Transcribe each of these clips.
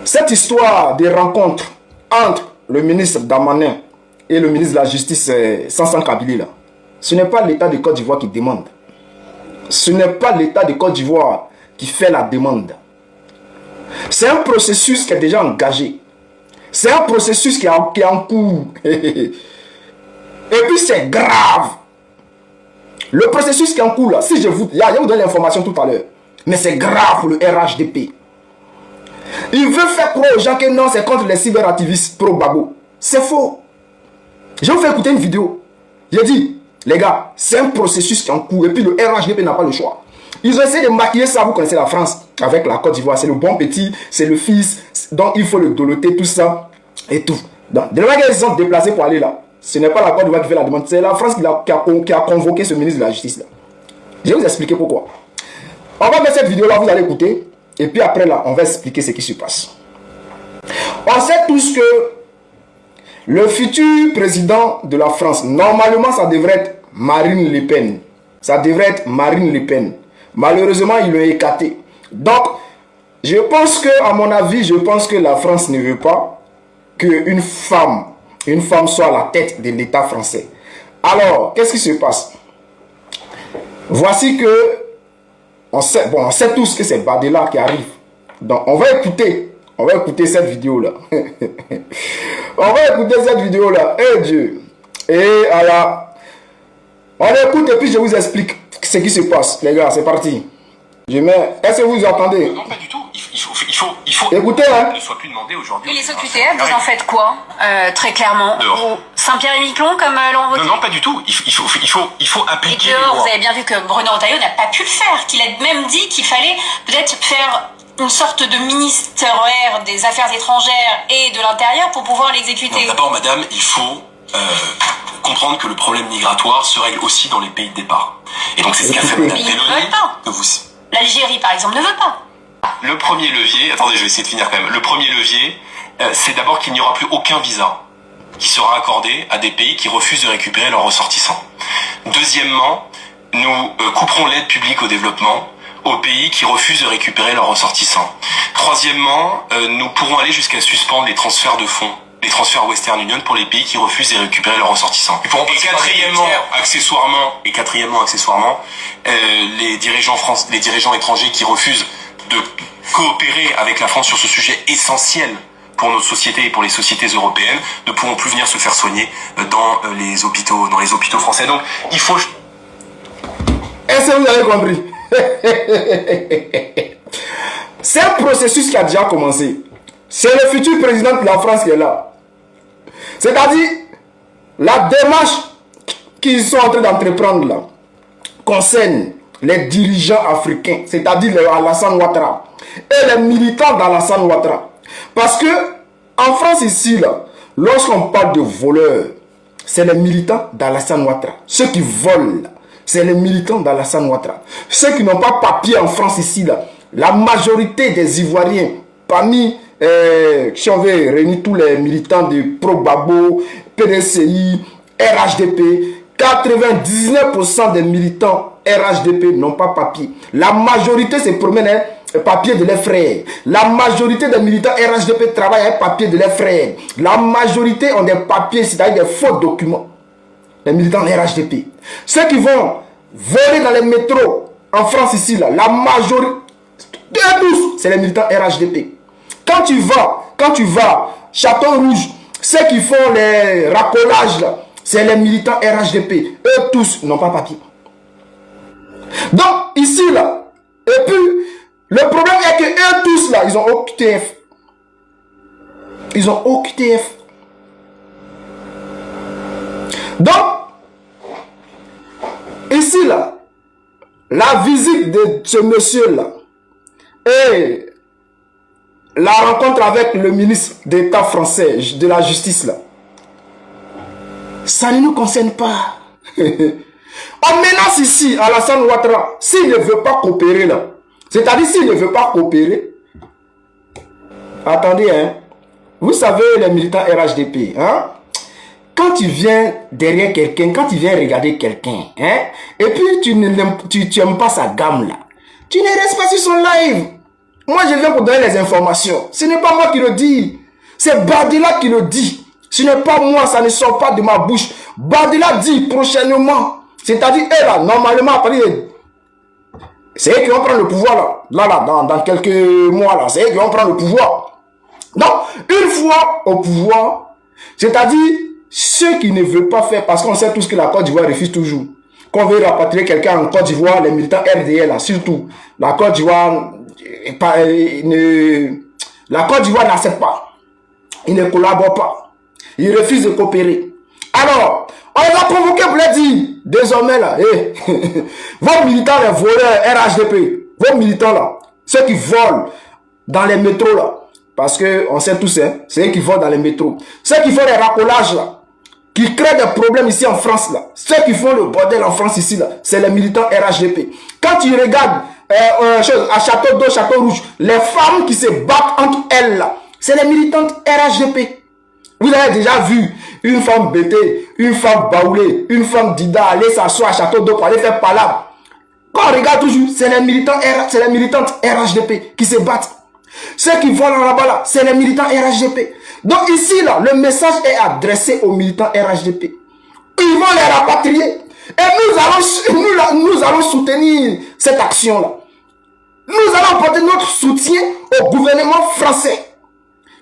Cette histoire de rencontre entre le ministre Damanin et le ministre de la Justice Sansan Kabili, là, ce n'est pas l'État de Côte d'Ivoire qui demande. Ce n'est pas l'État de Côte d'Ivoire qui fait la demande. C'est un processus qui est déjà engagé. C'est un processus qui est en cours. Et puis c'est grave. Le processus qui est en cours là, si je vous donne l'information tout à l'heure, mais c'est grave pour le RHDP. Il veut faire croire aux gens que non, c'est contre les cyberactivistes pro-Babo. C'est faux. Je vais vous faire écouter une vidéo. J'ai dit, les gars, c'est un processus qui est en cours. Et puis le RHDP n'a pas le choix. Ils ont essayé de maquiller ça. Vous connaissez la France avec la Côte d'Ivoire. C'est le bon petit, c'est le fils. Donc il faut le doloter, tout ça et tout. Donc, dès lors qu'ils sont déplacés pour aller là, ce n'est pas la Côte d'Ivoire qui fait la demande. C'est la France qui a convoqué ce ministre de la Justice là. Je vais vous expliquer pourquoi. On va mettre cette vidéo là, vous allez écouter. Et puis après là, on va expliquer ce qui se passe. On sait tous que le futur président de la France, normalement ça devrait être Marine Le Pen. Ça devrait être Marine Le Pen. Malheureusement, il l'a écarté. Donc, je pense que, à mon avis, je pense que la France ne veut pas qu'une femme soit à la tête de l'État français. Alors, qu'est-ce qui se passe? Voici que on sait tous que c'est Badela qui arrive. Donc, on va écouter cette vidéo-là. On va écouter cette vidéo-là. Eh Dieu. Et alors, on écoute et puis je vous explique ce qui se passe. Les gars, c'est parti. Je mets... Est-ce que vous entendez? Non, pas du tout. Il faut écoutez, hein. Ne soit plus demandé aujourd'hui. Et les OQTF, vous en faites quoi, très clairement? Saint-Pierre-et-Miquelon, comme l'ont voté? Non, pas du tout. Il faut appliquer. Et dehors, vous avez bien vu que Bruno Retailleau n'a pas pu le faire, qu'il a même dit qu'il fallait peut-être faire une sorte de ministère des Affaires étrangères et de l'Intérieur pour pouvoir l'exécuter. D'abord, madame, il faut comprendre que le problème migratoire se règle aussi dans les pays de départ. Et donc, c'est ce qu'a fait madame Meloni. L'Algérie, par exemple, ne veut pas. Le premier levier, attendez, je vais essayer de finir quand même. Le premier levier, c'est d'abord qu'il n'y aura plus aucun visa qui sera accordé à des pays qui refusent de récupérer leurs ressortissants. Deuxièmement, nous couperons l'aide publique au développement aux pays qui refusent de récupérer leurs ressortissants. Troisièmement, nous pourrons aller jusqu'à suspendre les transferts de fonds, les transferts Western Union pour les pays qui refusent de récupérer leurs ressortissants. Et quatrièmement, accessoirement, les dirigeants étrangers qui refusent de coopérer avec la France sur ce sujet essentiel pour nos sociétés et pour les sociétés européennes ne pourront plus venir se faire soigner dans les hôpitaux français. Donc, il faut... Est-ce que vous avez compris? C'est un processus qui a déjà commencé. C'est le futur président de la France qui est là. C'est-à-dire, la démarche qu'ils sont en train d'entreprendre là concerne les dirigeants africains, c'est-à-dire Alassane Ouattara et les militants d'Alassane Ouattara. Parce que en France ici, là, lorsqu'on parle de voleurs, c'est les militants d'Alassane Ouattara. Ceux qui volent, c'est les militants d'Alassane Ouattara. Ceux qui n'ont pas papier en France ici, là, la majorité des Ivoiriens, parmi, si on veut réunir tous les militants de Pro-Babo, PDCI, RHDP, 99% des militants RHDP n'ont pas papier. La majorité se promène avec papier de leurs frères. La majorité des militants RHDP travaillent avec papier de leurs frères. La majorité ont des papiers, c'est-à-dire des faux documents. Les militants RHDP. Ceux qui vont voler dans les métros en France ici, là, la majorité, tous, c'est les militants RHDP. Quand tu vas, Château Rouge, ceux qui font les racolages, là, c'est les militants RHDP. Eux tous n'ont pas papier. Donc, ici, là, et puis, le problème est que eux tous, là, ils ont OQTF. Ils ont OQTF. Donc, ici, là, la visite de ce monsieur-là et la rencontre avec le ministre d'État français de la justice, là, ça ne nous concerne pas. On menace ici Alassane Ouattara. S'il ne veut pas coopérer là, c'est-à-dire s'il ne veut pas coopérer, attendez, hein, vous savez les militants RHDP, hein, quand tu viens derrière quelqu'un, quand tu viens regarder quelqu'un, hein, et puis tu n'aimes pas sa gamme là, tu ne restes pas sur son live. Moi, je viens pour donner les informations. Ce n'est pas moi qui le dis. C'est Bardella qui le dit. Ce n'est pas moi, ça ne sort pas de ma bouche. Bardella dit prochainement. C'est-à-dire, là, normalement, c'est eux qui vont prendre le pouvoir dans quelques mois, là. C'est eux qui vont prendre le pouvoir. Donc, une fois au pouvoir, c'est-à-dire, ceux qui ne veulent pas faire, parce qu'on sait tous que la Côte d'Ivoire refuse toujours. Qu'on veut rapatrier quelqu'un en Côte d'Ivoire, les militants RDL, là, surtout, la Côte d'Ivoire, la Côte d'Ivoire n'accepte pas. Ils ne collaborent pas. Ils refusent de coopérer. Alors, on les a convoqués pour leur dire, désormais là, vos militants, les voleurs RHDP, vos militants là, ceux qui volent dans les métros là, parce que on sait tous, hein, c'est eux qui volent dans les métros. Ceux qui font les racolages là, qui créent des problèmes ici en France là, ceux qui font le bordel en France ici là, c'est les militants RHDP. Quand tu regardes à Château d'Eau, Château Rouge, les femmes qui se battent entre elles là, c'est les militantes RHDP. Vous avez déjà vu une femme bêtée, une femme baoulée, une femme d'Ida aller s'asseoir à Château d'Eau pour aller faire palabre. Quand on regarde toujours, c'est les militantes RHDP qui se battent. Ceux qui volent là-bas là, c'est les militants RHDP. Donc ici là, le message est adressé aux militants RHDP. Ils vont les rapatrier. Et nous allons soutenir cette action-là. Nous allons apporter notre soutien au gouvernement français.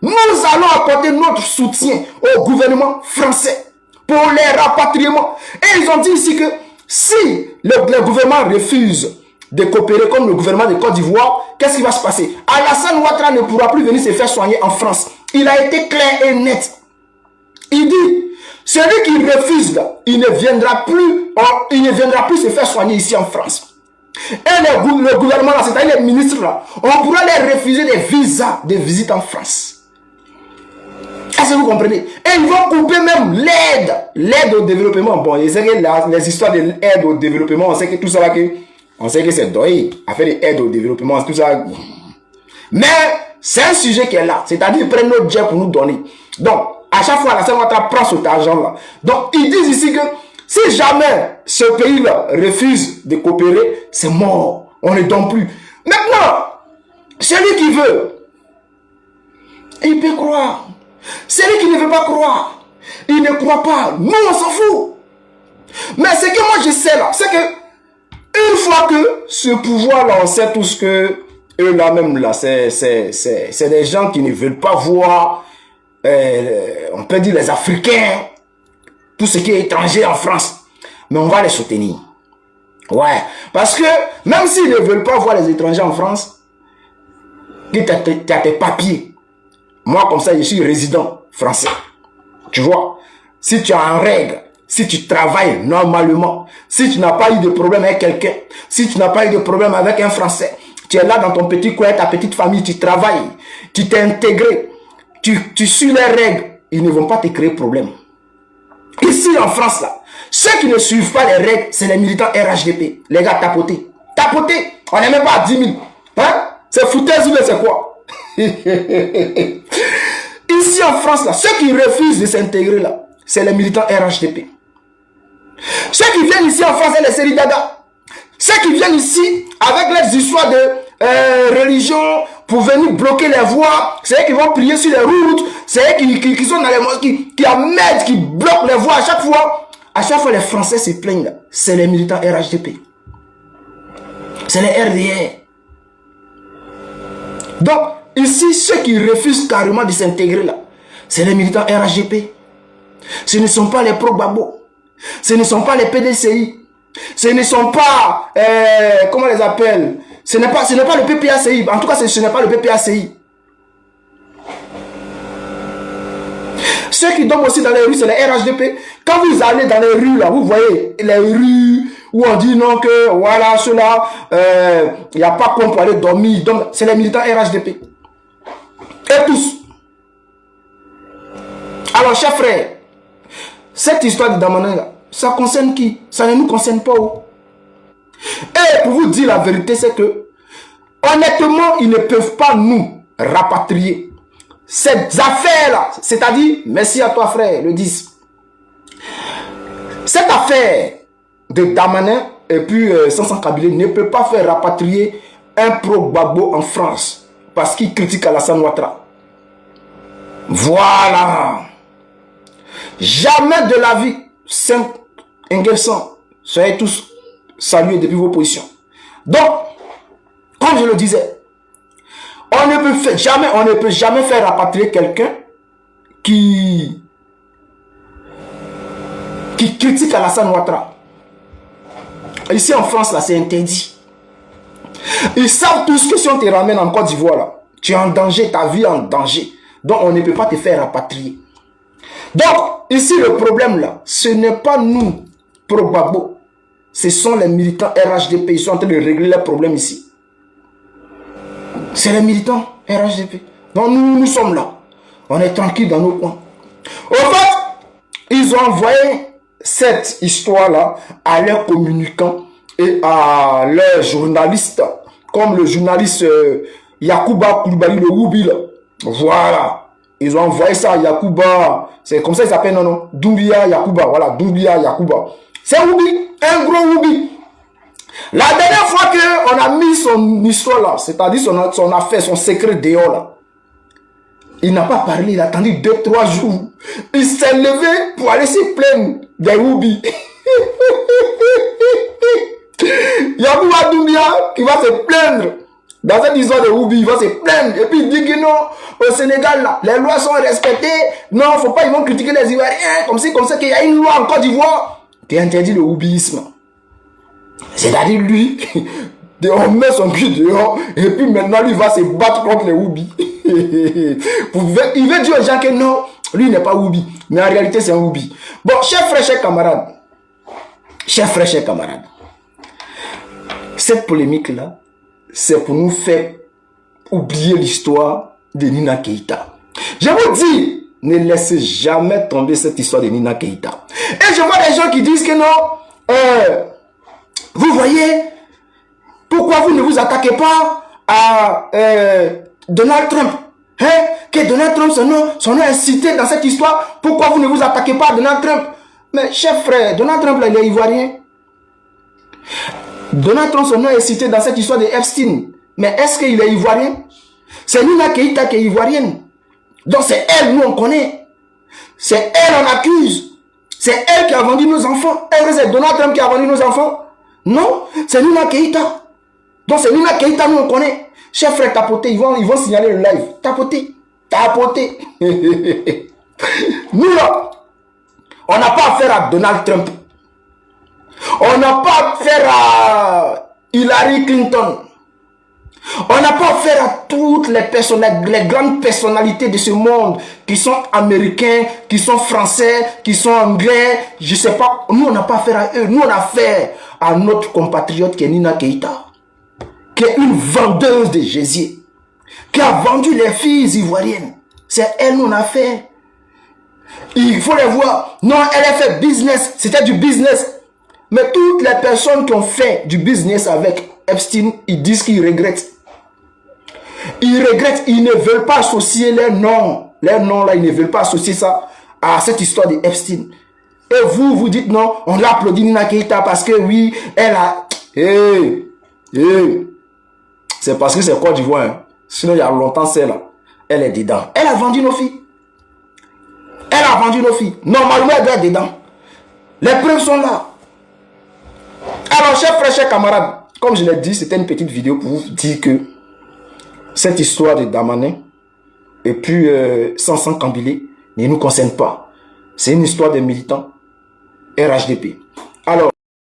Nous allons apporter notre soutien au gouvernement français pour les rapatriements. Et ils ont dit ici que si le gouvernement refuse de coopérer comme le gouvernement de Côte d'Ivoire, qu'est-ce qui va se passer? Alassane Ouattara ne pourra plus venir se faire soigner en France. Il a été clair et net. Il dit, celui qui refuse là, il ne viendra plus se faire soigner ici en France. Et le gouvernement là, c'est-à-dire les ministres là, on pourra les refuser des visas de visite en France. Est-ce que vous comprenez? Et ils vont couper même l'aide au développement. Bon, il sait que les histoires de l'aide au développement, on sait que tout ça là, on sait que c'est doyé à faire des aides au développement, tout ça. Mais c'est un sujet qui est là, c'est-à-dire ils prennent notre jet pour nous donner. Donc, à chaque fois, la Ouattara prend cet argent-là. Donc, ils disent ici que si jamais ce pays-là refuse de coopérer, c'est mort. On ne donne plus. Maintenant, celui qui veut, il peut croire. Celui qui ne veut pas croire, il ne croit pas. Nous, on s'en fout. Mais ce que moi je sais là, c'est que une fois que ce pouvoir-là, on sait tous que eux là même là, c'est des gens qui ne veulent pas voir, on peut dire les Africains, tout ce qui est étranger en France. Mais on va les soutenir. Ouais. Parce que même s'ils ne veulent pas voir les étrangers en France, tu as tes papiers. Moi, comme ça, je suis résident français. Tu vois, si tu es en règle, si tu travailles normalement, si tu n'as pas eu de problème avec quelqu'un, si tu n'as pas eu de problème avec un Français, tu es là dans ton petit coin, ta petite famille, tu travailles, tu t'es intégré, tu suis les règles, ils ne vont pas te créer problème. Ici, en France, là, ceux qui ne suivent pas les règles, c'est les militants RHDP. Les gars, tapotez. Tapotez, on n'est même pas à 10 000. Hein? C'est foutaise ou c'est quoi? Ici en France, là, ceux qui refusent de s'intégrer là, c'est les militants RHDP. Ceux qui viennent ici en France, c'est les séries Dada. Ceux qui viennent ici avec leurs histoires de religion pour venir bloquer les voies, c'est eux qui vont prier sur les routes, c'est eux qui sont dans les mosquées, qui amènent, qui bloquent les voies à chaque fois. À chaque fois, les Français se plaignent là. C'est les militants RHDP. C'est les RDR. Donc, ici, ceux qui refusent carrément de s'intégrer là, c'est les militants RHDP. Ce ne sont pas les pro-Gbagbo. Ce ne sont pas les PDCI. Ce ne sont pas, comment on les appelle? Ce n'est pas le PPACI. En tout cas, ce n'est pas le PPACI. Ceux qui dorment aussi dans les rues, c'est les RHDP. Quand vous allez dans les rues là, vous voyez les rues où on dit non que voilà, ceux-là, il n'y a pas qu'on pour aller dormir. Donc, c'est les militants RHDP. Et tous. Alors, chers frères, cette histoire de Damanin là, ça concerne qui? Ça ne nous concerne pas. Et pour vous dire la vérité, c'est que honnêtement, ils ne peuvent pas nous rapatrier. Cette affaire-là, c'est-à-dire, merci à toi frère, le 10. Cette affaire de Damanin et puis Sansan Kabylie ne peut pas faire rapatrier un pro-Gbagbo en France. parce qu'il critique Alassane Ouattara. Voilà. Jamais de la vie, 5 ingrédients, soyez tous salués depuis vos positions. Donc, comme je le disais, on ne peut jamais faire rapatrier quelqu'un qui critique Alassane Ouattara. Ici en France, là, c'est interdit. Ils savent tous que si on te ramène en Côte d'Ivoire, là, tu es en danger, ta vie est en danger. Donc, on ne peut pas te faire rapatrier. Donc, ici, le problème, là, ce n'est pas nous, Pro-Gbagbo. Ce sont les militants RHDP. Ils sont en train de régler leurs problèmes ici. C'est les militants RHDP. Donc, nous sommes là. On est tranquille dans nos coins. Au fait, ils ont envoyé cette histoire-là à leurs communicants et à leurs journalistes, comme le journaliste Yacouba Koulibaly, le Woubi, là. Voilà. Ils ont envoyé ça à Yacouba. C'est comme ça qu'il s'appelle, non? Doumbia Yacouba. Voilà, Doumbia Yacouba. C'est un Woubi, un gros Woubi. La dernière fois qu'on a mis son histoire là, c'est-à-dire son affaire, son secret dehors là, il n'a pas parlé, il a attendu 2-3 jours. Il s'est levé pour aller se plaindre des Woubi. Yacouba Doumbia qui va se plaindre. Dans cette histoire de Woubi, il va se plaindre. Et puis il dit que non, au Sénégal, là, les lois sont respectées. Non, faut pas, ils vont critiquer les Ivoiriens. Comme ça, qu'il y a une loi en Côte d'Ivoire qui interdit le Woubisme. C'est-à-dire lui, on met son cul dehors, et puis maintenant lui va se battre contre les Woubi. Il veut dire aux gens que non, lui n'est pas Woubi. Mais en réalité, c'est un Woubi. Bon, chers frères, chers camarades, cette polémique-là, c'est pour nous faire oublier l'histoire de Nina Keïta. Je vous dis, ne laissez jamais tomber cette histoire de Nina Keïta. Et je vois des gens qui disent que non, vous voyez, pourquoi vous ne vous attaquez pas à Donald Trump, hein? Que Donald Trump, son nom est cité dans cette histoire. Pourquoi vous ne vous attaquez pas à Donald Trump? Mais chef frère, Donald Trump, là, il est ivoirien. Donald Trump, son nom est cité dans cette histoire de Epstein. Mais est-ce qu'il est ivoirien? C'est Nina Keïta qui est ivoirienne. Donc c'est elle, nous on connaît. C'est elle on accuse. C'est elle qui a vendu nos enfants. Est-ce que c'est Donald Trump qui a vendu nos enfants? Non, c'est Nina Keïta. Donc c'est Nina Keïta, nous on connaît. Chef frère, tapoter, ils vont signaler le live. Tapoter. Nous là, on n'a pas affaire à Donald Trump. On n'a pas affaire à Hillary Clinton. On n'a pas affaire à toutes les grandes personnalités de ce monde qui sont américains, qui sont français, qui sont anglais, je sais pas. Nous, on n'a pas affaire à eux. Nous, on a affaire à notre compatriote qui est Nina Keïta, qui est une vendeuse de gésier, qui a vendu les filles ivoiriennes. C'est elle, nous, on a affaire. Il faut les voir. Non, elle a fait business. C'était du business. Mais toutes les personnes qui ont fait du business avec Epstein, ils disent qu'ils regrettent. Ils regrettent, ils ne veulent pas associer leurs noms. Leurs noms là, ils ne veulent pas associer ça à cette histoire de Epstein. Et vous, vous dites non, on l'a applaudi Nina Keïta parce que oui, elle a... C'est parce que c'est Côte d'Ivoire. Hein. Sinon, il y a longtemps, c'est là. Elle est dedans. Elle a vendu nos filles. Elle a vendu nos filles. Normalement, elle doit être dedans. Les preuves sont là. Alors, chers frères, chers camarades, comme je l'ai dit, c'était une petite vidéo pour vous dire que cette histoire de Damanin et puis Sansan Kambilé ne nous concerne pas. C'est une histoire des militants RHDP. Alors,